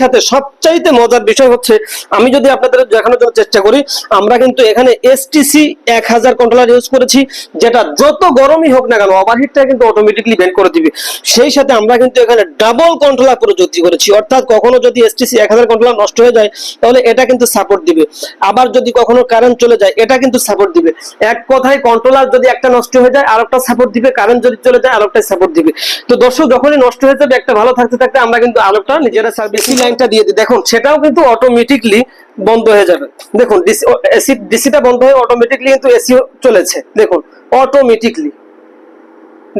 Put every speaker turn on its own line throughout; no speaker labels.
সাথে সবচাইতে মজার বিষয় হচ্ছে আমি যদি আপনাদের দেখানোর জন্য চেষ্টা করি, আমরা কিন্তু এখানে এসটিসি 1000 কন্ট্রোলার ইউজ করেছি, যেটা যত গরমই হোক না কেন ওভারহিটটা কিন্তু অটোমেটিকলি ব্যান করে দিবে। সেই সাথে আমরা কিন্তু এখানে ডাবল কন্ট্রোলার প্রযুক্তি করেছি, অর্থাৎ কখনো যদি এসটিসি 1000 কন্ট্রোলার নষ্ট হয়ে যায় তাহলে এটা কিন্তু সাপোর্ট দিবে, আবার যদি কখনো কারেন্ট চলে যায় এটা কিন্তু সাপোর্ট দিবে। এক কথায় কন্ট্রোলার যদি একটা নষ্ট হয়ে যায় আরেকটা সাপোর্ট দিবে, কারেন্ট যদি চলে যায় আরেকটা সাপোর্ট দিবে। তো দর্শক যখনই নষ্ট হয়ে যাবে একটা ভালো থাকতে থাকতে আমরা কিন্তু আরেকটা নিজেরা সার্ভিসিং লাইনটা দিয়ে দিই, দেখুন সেটাও কিন্তু অটোমেটিকলি বন্ধ হয়ে যাবে। দেখুন ডিসিটা বন্ধ হয়ে অটোমেটিকলি কিন্তু এসি চলেছে, দেখুন অটোমেটিকলি।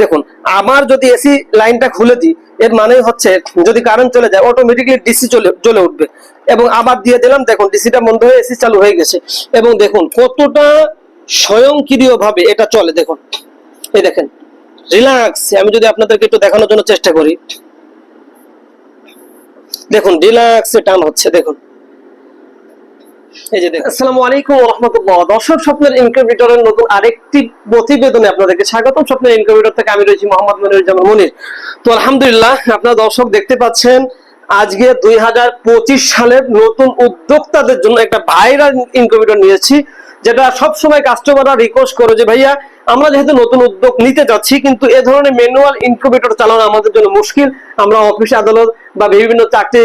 দেখুন আমার যদি এসি লাইনটা খুলে দিই এর মানে হচ্ছে যদি কারেন্ট চলে যায় অটোমেটিকলি ডিসি জ্বলে উঠবে, এবং আবার দিয়ে দিলাম, দেখুন ডিসিটা বন্ধ হয়ে এসি চালু হয়ে গেছে। এবং দেখুন কতটা স্বয়ংক্রিয়ভাবে এটা চলে, দেখুন এই দেখেন রিল্যাক্স। আমি যদি আপনাদেরকে একটু দেখানোর জন্য চেষ্টা করি, দেখুন রিল্যাক্সে টান হচ্ছে, দেখুন এই যে দেখুন। আসসালামু আলাইকুম ওয়া রাহমাতুল্লাহ। দর্শক, স্বপ্নের ইনকিউবেটরের নতুন আরেকটি প্রতিবেদনে আপনাদেরকে স্বাগতম। স্বপ্নের ইনকিউবেটর থেকে আমি রয়েছি মোহাম্মদ মনিরুজ্জামান মনির। তো আলহামদুলিল্লাহ আপনারা দর্শক দেখতে পাচ্ছেন আজকে 2025 সালের নতুন উদ্যোক্তাদের জন্য একটা ভাইরাল ইনকিউবেটর নিয়েছি, যেটা সবসময় কাস্টমাররা রিকোয়েস্ট করে যে ভাইয়া আমরা যেহেতু নতুন উদ্যোগ নিতে যাচ্ছি কিন্তু এ ধরনের ম্যানুয়াল ইনকিউবেটর চালানো আমাদের জন্য মুশকিল, আমরা অফিস আদালত বা বিভিন্ন চাকরি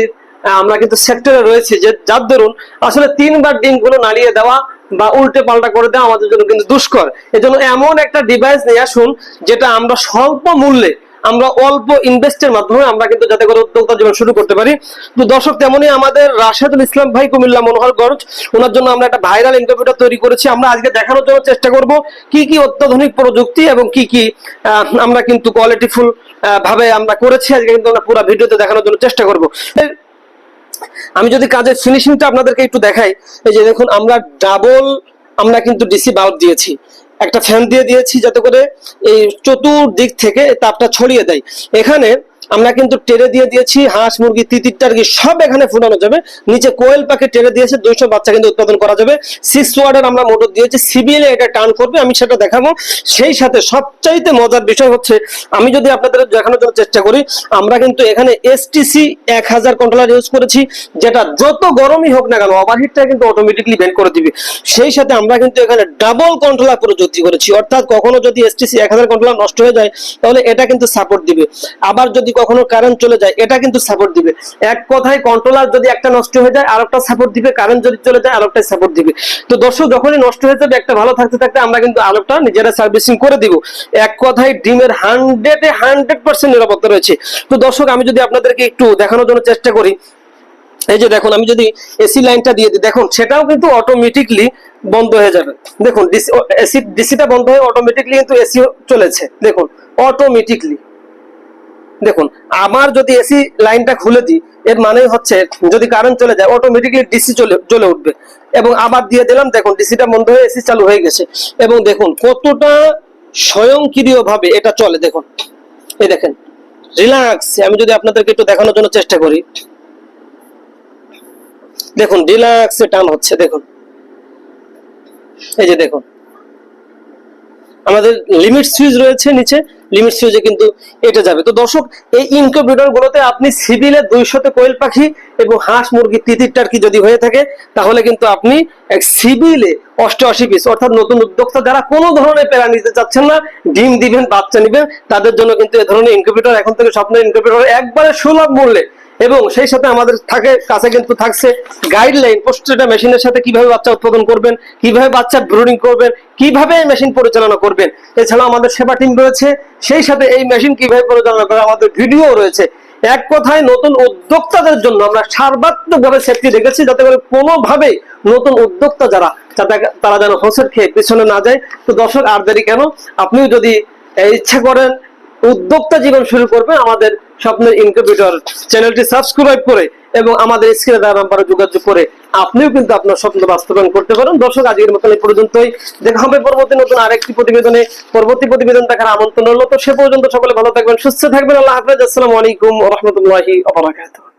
আমরা কিন্তু সেক্টরে রয়েছে, যে যার দরুন আসলে 3 বার ডিমগুলো নাড়িয়ে দেওয়া বা উল্টে পাল্টা করে দেওয়া আমাদের জন্য কিন্তু দুষ্কর। এজন্য এমন একটা ডিভাইস নিয়ে আসুন যেটা আমরা স্বল্প মূল্যে, আমরা অল্প ইনভেস্টের মাধ্যমে আমরা কিন্তু যাতে করে উদ্যোক্তা জীবন শুরু করতে পারি। তো দর্শক তেমনি আমাদের রাশেদুল ইসলাম ভাই কুমিল্লা মনোহরগঞ্জ, ওনার জন্য আমরা একটা ভাইরাল ইনকিউবেটর তৈরি করেছি। আমরা আজকে দেখানোর জন্য চেষ্টা করব কি কি অত্যাধুনিক প্রযুক্তি এবং কি কি আমরা কিন্তু কোয়ালিটিফুল ভাবে আমরা করেছি। আজকে কিন্তু আমরা পুরো ভিডিওতে দেখানোর জন্য চেষ্টা করব। আমি যদি কাজের ফিনিশিংটা আপনাদেরকে একটু দেখাই, এই যে দেখুন আমরা কিন্তু ডিসি বাল্ব দিয়েছি, একটা ফ্যান দিয়ে দিয়েছি যাতে করে এই চতুর্দিক থেকে তাপটা ছড়িয়ে দেয়। এখানে আমরা কিন্তু টেরে দিয়ে দিয়েছি হাঁস মুরগি তিতির টার্কি সব এখানে ফুটানো যাবে। নিচে কোয়েল পাখি টেরে দিয়েছে, 200 বাচ্চা কিন্তু উৎপাদন করা যাবে। 6 ওয়াটের আমরা মোটর দিয়েছি, সিবিএল এটা টার্ন করবে, আমি সেটা দেখাবো। সেই সাথে সবচাইতে মজার বিষয় হচ্ছে আমি যদি আপনাদের দেখানোর জন্য চেষ্টা করি, আমরা কিন্তু এখানে এসটিসি 1000 কন্ট্রোলার ইউজ করেছি, যেটা যত গরমই হোক না কেন ওভারহিটটা কিন্তু অটোমেটিকলি ব্যান করে দিবে। সেই সাথে আমরা কিন্তু এখানে ডাবল কন্ট্রোলার প্রযুক্তি করেছি, অর্থাৎ কখনো যদি এসটিসি 1000 কন্ট্রোলার নষ্ট হয়ে যায় তাহলে এটা কিন্তু সাপোর্ট দিবে, আবার যদি কখনো কারেন্ট চলে যায় এটা কিন্তু সাপোর্ট দিবে। এক কথায় কন্ট্রোলার যদি একটা নষ্ট হয়ে যায় আরেকটা সাপোর্ট দিবে, কারেন্ট যদি চলে যায় আরেকটা সাপোর্ট দিবে। তো দর্শক যখনই নষ্ট হয়ে যাবে একটা ভালো থাকতে থাকতে আমরা কিন্তু আরেকটা নিজেরা সার্ভিসিং করে দিব। এক কথায় ডিমের 100% নিরাপত্তা রয়েছে। তো দর্শক আমি যদি আপনাদেরকে একটু দেখানোর জন্য চেষ্টা করি, এই যে দেখুন আমি যদি এসি লাইনটা দিয়ে দিই, দেখুন সেটাও কিন্তু অটোমেটিকলি বন্ধ হয়ে যাবে। দেখুন ডিসিটা বন্ধ হয়ে অটোমেটিকলি কিন্তু এসি চলেছে, দেখুন অটোমেটিকলি। দেখুন আমার যদি এসি লাইনটা খুলে দিই এর মানে হচ্ছে যদি কারেন্ট চলে যায় অটোমেটিকলি ডিসি জ্বলে উঠবে, এবং আবার দিয়ে দিলাম, দেখুন ডিসিটা বন্ধ হয়ে এসি চালু হয়ে গেছে। এবং দেখুন কতটা স্বয়ংক্রিয়ভাবে এটা চলে, দেখুন এই দেখেন রিল্যাক্স। আমি যদি আপনাদেরকে একটু দেখানোর জন্য চেষ্টা করি, দেখুন রিল্যাক্সে টান হচ্ছে, দেখুন এই যে দেখুন আমাদের লিমিট সুইচ রয়েছে নিচে, লিমিট সুইচে কিন্তু এটা যাবে। তো দর্শক এই ইনকিউবেটর গুলোতে আপনি সিভিলে 200 কোয়েল পাখি এবং হাঁস মুরগি তিতির টার্কি যদি হয়ে থাকে তাহলে কিন্তু আপনি সিভিলে 88 পিস, অর্থাৎ নতুন উদ্যোক্তা যারা কোনো ধরনের প্যারা নিতে চাচ্ছেন না, ডিম দিবেন বাচ্চা নিবেন তাদের জন্য কিন্তু এই ধরনের ইনকিউবেটর এখন থেকে স্বপ্নের ইনকিউবেটর একবারে সুলভ মূল্যে। এবং সেই সাথে আমাদের কাছে কিন্তু থাকছে গাইডলাইন, প্রত্যেকটা মেশিনের সাথে কিভাবে বাচ্চা উৎপাদন করবেন, কিভাবে বাচ্চা ব্রুডিং করবেন, কিভাবে এই মেশিন পরিচালনা করবেন। এছাড়াও আমাদের সেবা টিম রয়েছে, সেই সাথে এই মেশিন কিভাবে পরিচালনা করে আমাদের ভিডিও রয়েছে। এক কথায় নতুন উদ্যোক্তাদের জন্য আমরা সর্বাত্মকভাবে সেফটি রেখেছি যাতে করে কোনোভাবে নতুন উদ্যোক্তা তারা যেন হোঁচট খেয়ে পিছনে না যায়। তো দর্শক আর দেরি কেন, আপনিও যদি ইচ্ছা করেন উদ্যোক্তা জীবন শুরু করবেন আমাদের স্বপ্নের ইনকিউবেটর চ্যানেলটি সাবস্ক্রাইব করে এবং আমাদের স্ক্রিনে দেওয়া নাম্বারে যোগাযোগ করে আপনিও কিন্তু আপনার স্বপ্ন বাস্তবায়ন করতে পারেন। দর্শক আজকের মতন এই পর্যন্তই, দেখা হবে পরবর্তী নতুন আরেকটি প্রতিবেদনে। পরবর্তী প্রতিবেদন দেখার আমন্ত্রণ রইল। তো সে পর্যন্ত সকলে ভালো থাকবেন, সুস্থ থাকবেন। আল্লাহ হাফেজ। আসসালামু আলাইকুম ওয়া রাহমাতুল্লাহি ওয়া বারাকাতুহু।